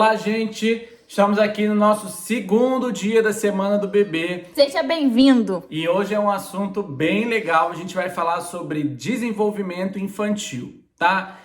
Olá, gente! Estamos aqui no nosso segundo dia da Semana do Bebê. Seja bem-vindo! E hoje é um assunto bem legal. A gente vai falar sobre desenvolvimento infantil, tá?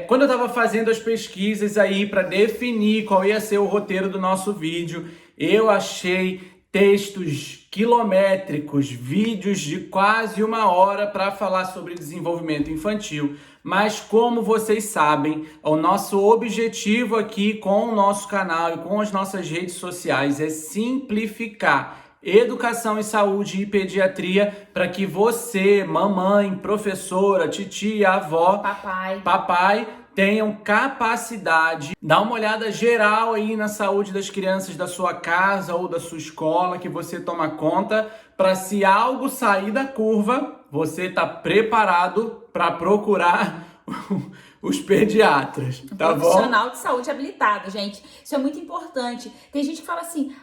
Quando eu estava fazendo as pesquisas aí para definir qual ia ser o roteiro do nosso vídeo, eu achei textos quilométricos, vídeos de quase 1 hora para falar sobre desenvolvimento infantil. Mas como vocês sabem, o nosso objetivo aqui com o nosso canal e com as nossas redes sociais é simplificar educação e saúde e pediatria para que você, mamãe, professora, titia, avó, papai tenham capacidade. Dá uma olhada geral aí na saúde das crianças da sua casa ou da sua escola, que você toma conta, para se algo sair da curva, você tá preparado para procurar os pediatras, tá bom? Profissional de saúde habilitado, gente. Isso é muito importante. Tem gente que fala assim,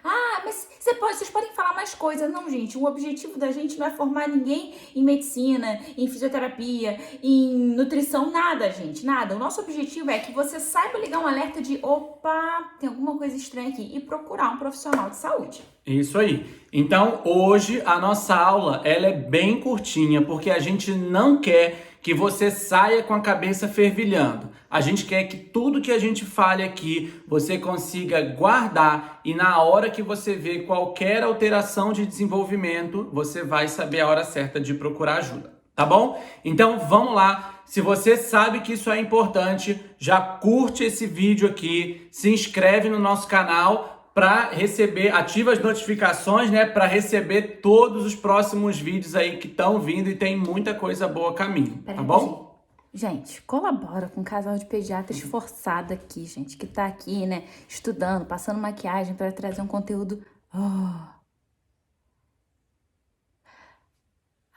mas vocês podem falar mais coisas. Não, gente, o objetivo da gente não é formar ninguém em medicina, em fisioterapia, em nutrição, nada, gente, nada. O nosso objetivo é que você saiba ligar um alerta de, opa, tem alguma coisa estranha aqui, e procurar um profissional de saúde. Isso aí. Então, hoje a nossa aula, ela é bem curtinha, porque a gente não quer que você saia com a cabeça fervilhando. A gente quer que tudo que a gente fale aqui, você consiga guardar e na hora que você vê qualquer alteração de desenvolvimento, você vai saber a hora certa de procurar ajuda, tá bom? Então, vamos lá. Se você sabe que isso é importante, já curte esse vídeo aqui, se inscreve no nosso canal para receber, ativa as notificações, né, para receber todos os próximos vídeos aí que estão vindo e tem muita coisa boa a caminho, tá bom? Gente, colabora com um casal de pediatra esforçado aqui, gente, que tá aqui, né, estudando, passando maquiagem para trazer um conteúdo... A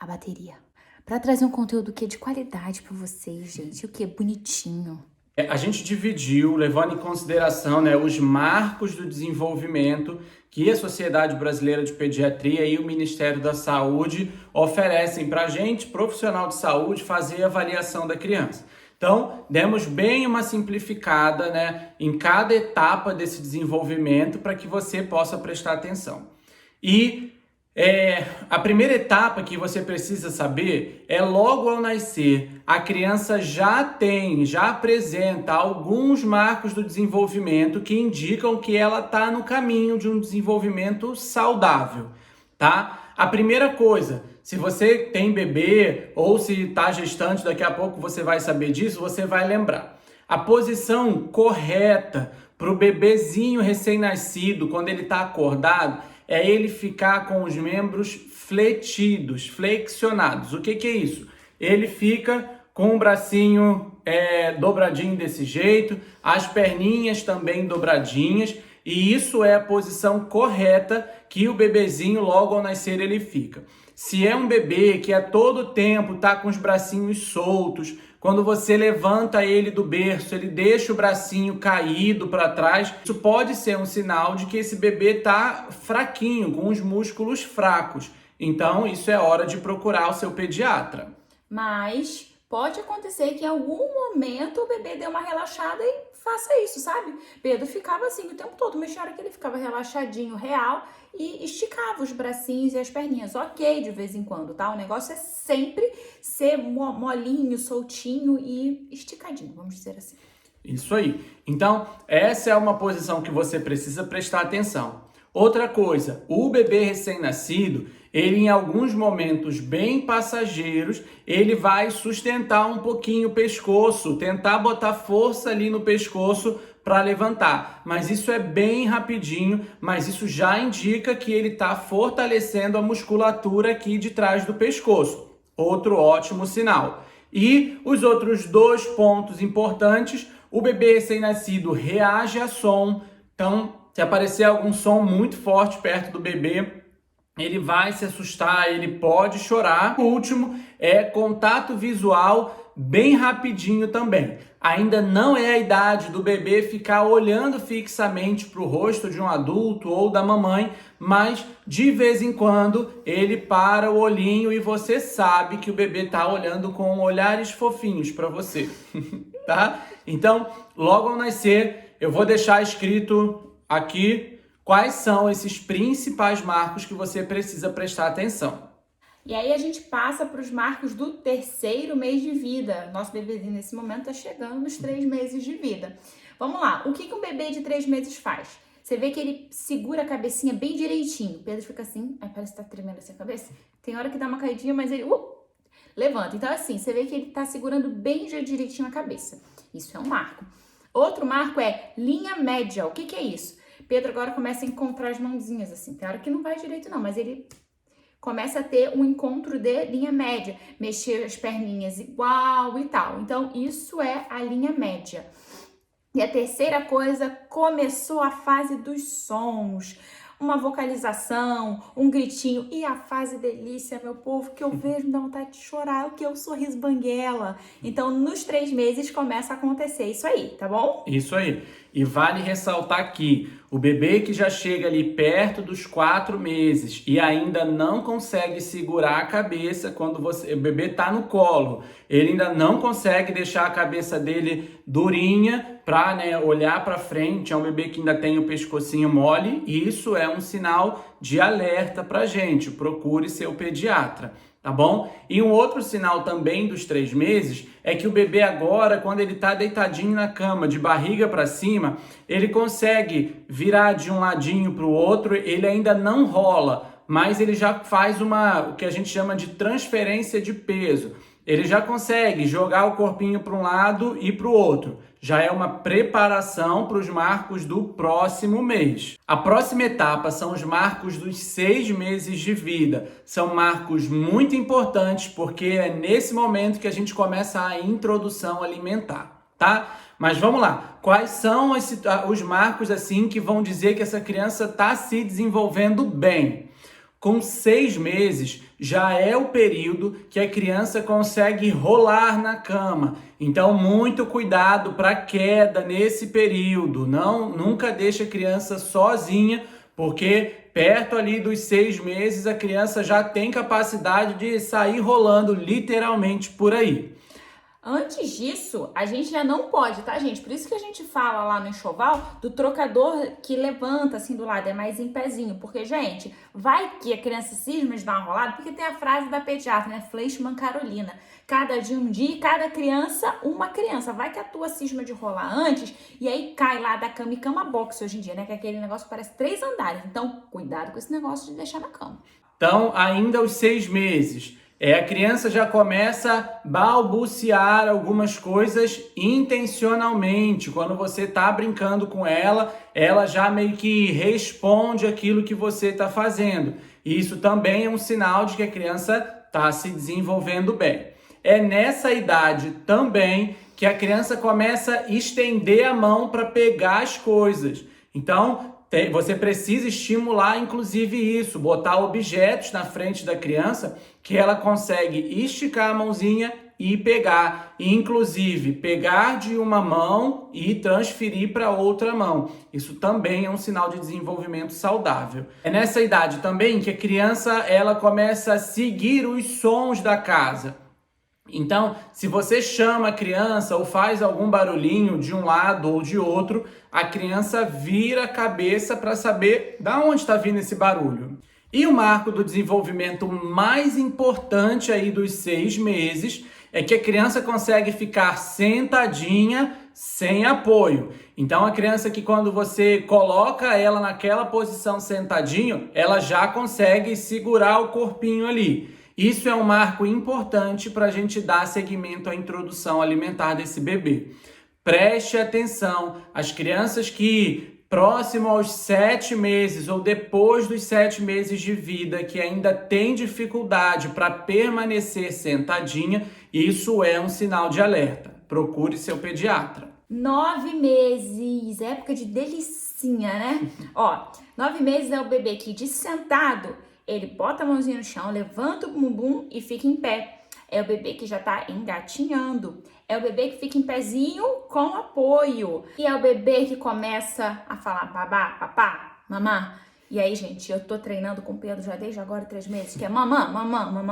bateria. Para trazer um conteúdo que é de qualidade para vocês, gente, o que é bonitinho. A gente dividiu, levando em consideração, né, os marcos do desenvolvimento que a Sociedade Brasileira de Pediatria e o Ministério da Saúde oferecem para a gente, profissional de saúde, fazer a avaliação da criança. Então, demos bem uma simplificada, né, em cada etapa desse desenvolvimento para que você possa prestar atenção. E a primeira etapa que você precisa saber é logo ao nascer, a criança já apresenta alguns marcos do desenvolvimento que indicam que ela está no caminho de um desenvolvimento saudável, tá? A primeira coisa, se você tem bebê ou se está gestante, daqui a pouco você vai saber disso, você vai lembrar. A posição correta para o bebezinho recém-nascido, quando ele está acordado, é ele ficar com os membros fletidos, flexionados. O que é isso? Ele fica com o bracinho dobradinho desse jeito, as perninhas também dobradinhas, e isso é a posição correta que o bebezinho logo ao nascer ele fica. Se é um bebê que a todo tempo tá com os bracinhos soltos, quando você levanta ele do berço, ele deixa o bracinho caído para trás, isso pode ser um sinal de que esse bebê tá fraquinho, com os músculos fracos. Então, isso é hora de procurar o seu pediatra. Mas pode acontecer que em algum momento o bebê dê uma relaxada e faça isso, sabe? Pedro ficava assim o tempo todo, mas tinha hora que ele ficava relaxadinho, real, e esticava os bracinhos e as perninhas. Ok, de vez em quando, tá? O negócio é sempre ser molinho, soltinho e esticadinho, vamos dizer assim. Isso aí. Então, essa é uma posição que você precisa prestar atenção. Outra coisa, o bebê recém-nascido, ele em alguns momentos bem passageiros, ele vai sustentar um pouquinho o pescoço, tentar botar força ali no pescoço para levantar. Mas isso é bem rapidinho, mas isso já indica que ele está fortalecendo a musculatura aqui de trás do pescoço. Outro ótimo sinal. E os outros 2 pontos importantes, o bebê recém-nascido reage a som, então se aparecer algum som muito forte perto do bebê, ele vai se assustar, ele pode chorar. O último é contato visual bem rapidinho também. Ainda não é a idade do bebê ficar olhando fixamente para o rosto de um adulto ou da mamãe, mas de vez em quando ele para o olhinho e você sabe que o bebê está olhando com olhares fofinhos para você, tá? Então, logo ao nascer, eu vou deixar escrito aqui quais são esses principais marcos que você precisa prestar atenção. E aí a gente passa para os marcos do terceiro mês de vida. Nosso bebezinho nesse momento está chegando nos 3 meses de vida. Vamos lá, o que um bebê de 3 meses faz? Você vê que ele segura a cabecinha bem direitinho. O Pedro fica assim, aí parece que tá tremendo assim a cabeça. Tem hora que dá uma caidinha, mas ele levanta. Então assim, você vê que ele tá segurando bem direitinho a cabeça. Isso é um marco. Outro marco é linha média. O que é isso? Pedro agora começa a encontrar as mãozinhas assim. Tem hora que não vai direito não, mas ele começa a ter um encontro de linha média, mexer as perninhas igual e tal. Então, isso é a linha média. E a terceira coisa, começou a fase dos sons. Uma vocalização, um gritinho. E a fase delícia, meu povo, que eu vejo, me dá vontade de chorar, que é o sorriso banguela. Então, nos 3 meses começa a acontecer isso aí, tá bom? Isso aí. E vale ressaltar que o bebê que já chega ali perto dos 4 meses e ainda não consegue segurar a cabeça quando o bebê tá no colo, ele ainda não consegue deixar a cabeça dele durinha para, né, olhar para frente. É um bebê que ainda tem o pescocinho mole e isso é um sinal de alerta para gente. Procure seu pediatra. Tá bom? E um outro sinal também dos 3 meses é que o bebê agora, quando ele tá deitadinho na cama, de barriga para cima, ele consegue virar de um ladinho para o outro, ele ainda não rola, mas ele já faz o que a gente chama de transferência de peso. Ele já consegue jogar o corpinho para um lado e para o outro. Já é uma preparação para os marcos do próximo mês. A próxima etapa são os marcos dos 6 meses de vida. São marcos muito importantes porque é nesse momento que a gente começa a introdução alimentar, tá? Mas vamos lá. Quais são os marcos assim que vão dizer que essa criança está se desenvolvendo bem? Com 6 meses, já é o período que a criança consegue rolar na cama. Então, muito cuidado para queda nesse período. Nunca deixe a criança sozinha, porque perto ali dos 6 meses, a criança já tem capacidade de sair rolando literalmente por aí. Antes disso, a gente já não pode, tá, gente? Por isso que a gente fala lá no enxoval do trocador que levanta assim do lado, é mais em pezinho. Porque, gente, vai que a criança cisma de dar uma rolada, porque tem a frase da pediatra, né? Fleischmann Carolina. Cada dia um dia, cada criança uma criança. Vai que a tua cisma de rolar antes e aí cai lá da cama, e cama box hoje em dia, né? Que é aquele negócio que parece 3 andares. Então, cuidado com esse negócio de deixar na cama. Então, ainda aos 6 meses... a criança já começa a balbuciar algumas coisas intencionalmente. Quando você está brincando com ela, ela já meio que responde aquilo que você está fazendo. E isso também é um sinal de que a criança está se desenvolvendo bem. É nessa idade também que a criança começa a estender a mão para pegar as coisas. Então, você precisa estimular, inclusive, isso, botar objetos na frente da criança que ela consegue esticar a mãozinha e pegar. E, inclusive, pegar de uma mão e transferir para outra mão. Isso também é um sinal de desenvolvimento saudável. É nessa idade também que a criança ela começa a seguir os sons da casa. Então, se você chama a criança ou faz algum barulhinho de um lado ou de outro, a criança vira a cabeça para saber de onde está vindo esse barulho. E o marco do desenvolvimento mais importante aí dos 6 meses é que a criança consegue ficar sentadinha sem apoio. Então, a criança que quando você coloca ela naquela posição sentadinho, ela já consegue segurar o corpinho ali. Isso é um marco importante para a gente dar seguimento à introdução alimentar desse bebê. Preste atenção, as crianças que próximo aos 7 meses ou depois dos 7 meses de vida, que ainda tem dificuldade para permanecer sentadinha, isso é um sinal de alerta. Procure seu pediatra. 9 meses, época de delicinha, né? Ó, 9 meses é o bebê que de sentado, ele bota a mãozinha no chão, levanta o bumbum e fica em pé. É o bebê que já tá engatinhando. É o bebê que fica em pezinho com apoio. E é o bebê que começa a falar babá, papá, mamá. E aí, gente, eu tô treinando com o Pedro já desde agora 3 meses, que é mamã,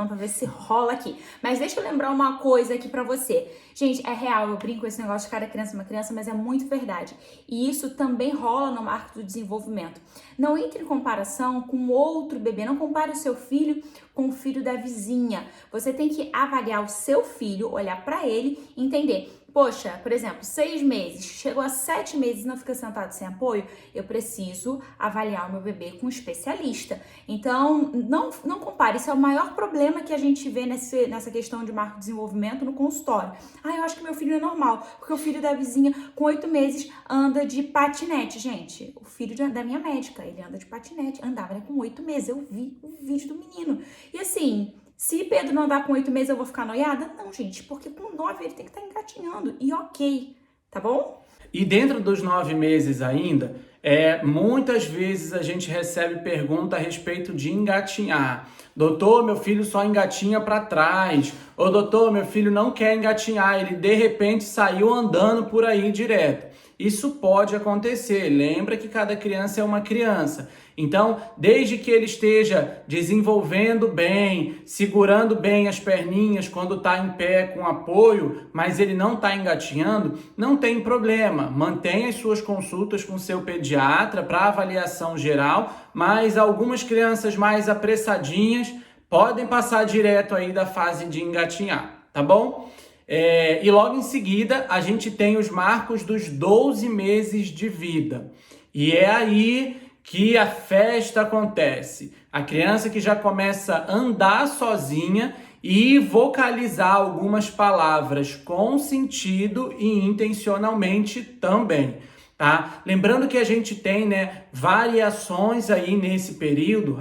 pra ver se rola aqui. Mas deixa eu lembrar uma coisa aqui pra você. Gente, é real, eu brinco com esse negócio de cada criança é uma criança, mas é muito verdade. E isso também rola no marco do desenvolvimento. Não entre em comparação com outro bebê, não compare o seu filho com o filho da vizinha. Você tem que avaliar o seu filho, olhar pra ele, entender. Poxa, por exemplo, 6 meses, chegou a 7 meses e não fica sentado sem apoio, eu preciso avaliar o meu bebê com um especialista. Então, não compare, isso é o maior problema que a gente vê nessa questão de marco de desenvolvimento no consultório. Eu acho que meu filho é normal, porque o filho da vizinha com 8 meses anda de patinete. Gente, o filho da minha médica, ele anda de patinete, andava com 8 meses, eu vi o vídeo do menino. E assim... Se Pedro não andar com 8 meses, eu vou ficar noiada? Não, gente, porque com 9 ele tem que estar engatinhando. E ok, tá bom? E dentro dos 9 meses ainda, muitas vezes a gente recebe pergunta a respeito de engatinhar. Doutor, meu filho só engatinha para trás. Ou doutor, meu filho não quer engatinhar, ele de repente saiu andando por aí direto. Isso pode acontecer, lembra que cada criança é uma criança. Então, desde que ele esteja desenvolvendo bem, segurando bem as perninhas quando está em pé com apoio, mas ele não está engatinhando, não tem problema. Mantenha as suas consultas com seu pediatra para avaliação geral, mas algumas crianças mais apressadinhas podem passar direto aí da fase de engatinhar, tá bom? E logo em seguida a gente tem os marcos dos 12 meses de vida. E é aí que a festa acontece. A criança que já começa a andar sozinha e vocalizar algumas palavras com sentido e intencionalmente também. Tá? Lembrando que a gente tem, variações aí nesse período.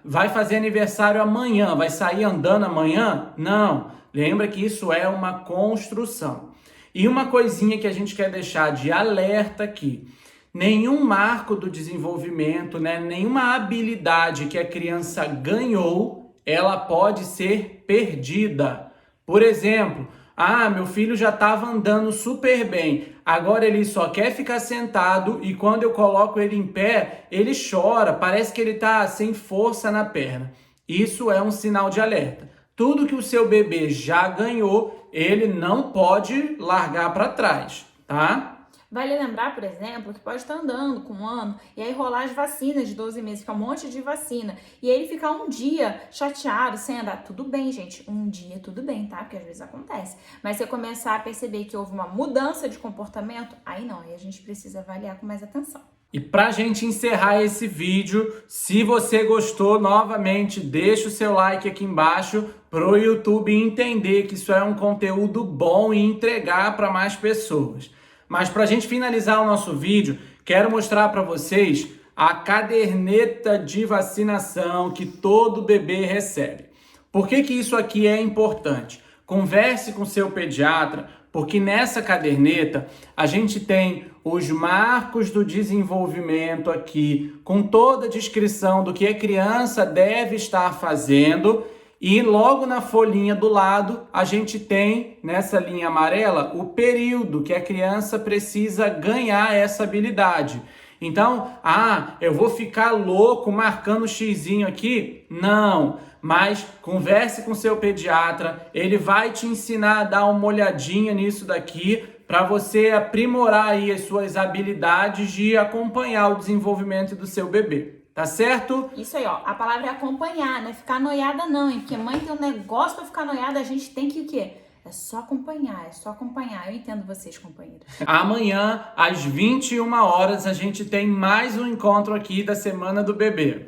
Vai fazer aniversário amanhã, vai sair andando amanhã? Não. Lembra que isso é uma construção. E uma coisinha que a gente quer deixar de alerta aqui. Nenhum marco do desenvolvimento, nenhuma habilidade que a criança ganhou, ela pode ser perdida. Por exemplo, meu filho já estava andando super bem, agora ele só quer ficar sentado e quando eu coloco ele em pé, ele chora, parece que ele está sem força na perna. Isso é um sinal de alerta. Tudo que o seu bebê já ganhou, ele não pode largar para trás, tá? Vale lembrar, por exemplo, que pode estar andando com 1 ano e aí rolar as vacinas de 12 meses, fica um monte de vacina. E aí ele ficar um dia chateado, sem andar. Tudo bem, gente. Um dia tudo bem, tá? Porque às vezes acontece. Mas se você começar a perceber que houve uma mudança de comportamento, aí não. Aí a gente precisa avaliar com mais atenção. E pra gente encerrar esse vídeo, se você gostou, novamente, deixa o seu like aqui embaixo pro YouTube entender que isso é um conteúdo bom e entregar para mais pessoas. Mas para a gente finalizar o nosso vídeo, quero mostrar para vocês a caderneta de vacinação que todo bebê recebe. Por que isso aqui é importante? Converse com seu pediatra, porque nessa caderneta a gente tem os marcos do desenvolvimento aqui, com toda a descrição do que a criança deve estar fazendo. E logo na folhinha do lado, a gente tem, nessa linha amarela, o período que a criança precisa ganhar essa habilidade. Então, eu vou ficar louco marcando xizinho aqui? Não, mas converse com seu pediatra, ele vai te ensinar a dar uma olhadinha nisso daqui, para você aprimorar aí as suas habilidades de acompanhar o desenvolvimento do seu bebê. Tá certo? Isso aí, ó. A palavra é acompanhar, não é ficar noiada não, hein? Porque mãe tem um negócio pra ficar noiada, a gente tem que o quê? É só acompanhar, é só acompanhar. Eu entendo vocês, companheiros. Amanhã, às 21 horas, a gente tem mais um encontro aqui da Semana do Bebê.